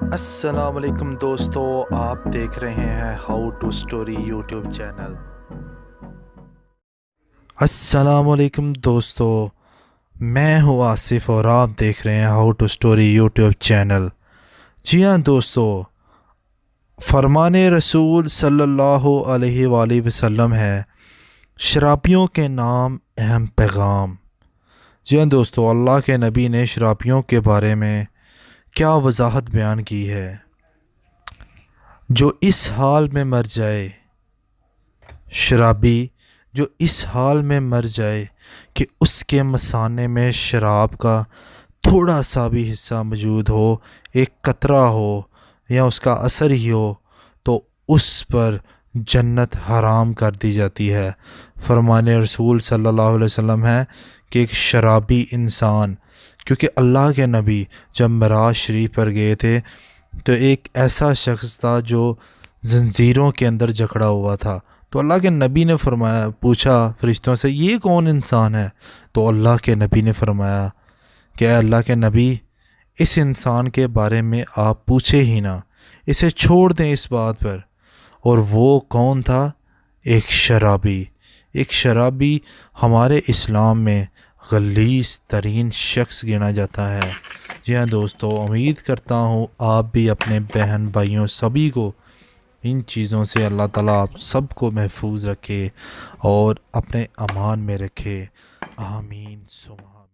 السلام علیکم دوستو، آپ دیکھ رہے ہیں how to story YouTube channel. السلام علیکم دوستو، میں ہوں آصف اور آپ دیکھ رہے ہیں how to story YouTube channel. جی ہاں دوستو، فرمان رسول صلی اللہ علیہ وآلہ وسلم ہے، شرابیوں کے نام اہم پیغام۔ جی ہاں دوستو، اللہ کے نبی نے شرابیوں کے بارے میں کیا وضاحت بیان کی ہے۔ جو اس حال میں مر جائے، شرابی جو اس حال میں مر جائے کہ اس کے مثانے میں شراب کا تھوڑا سا بھی حصہ موجود ہو، ایک قطرہ ہو یا اس کا اثر ہی ہو، تو اس پر جنت حرام کر دی جاتی ہے۔ فرمان رسول صلی اللہ علیہ وسلم ہے کہ ایک شرابی انسان، کیونکہ اللہ کے نبی جب معراج شریف پر گئے تھے تو ایک ایسا شخص تھا جو زنجیروں کے اندر جکڑا ہوا تھا، تو اللہ کے نبی نے فرمایا، پوچھا فرشتوں سے، یہ کون انسان ہے؟ تو اللہ کے نبی نے فرمایا کہ اے اللہ کے نبی، اس انسان کے بارے میں آپ پوچھے ہی نہ، اسے چھوڑ دیں اس بات پر۔ اور وہ کون تھا؟ ایک شرابی۔ ایک شرابی ہمارے اسلام میں غلیظ ترین شخص گنا جاتا ہے۔ جی ہاں دوستو، امید کرتا ہوں آپ بھی اپنے بہن بھائیوں سبھی کو ان چیزوں سے اللہ تعالیٰ آپ سب کو محفوظ رکھے اور اپنے امان میں رکھے۔ آمین سبحان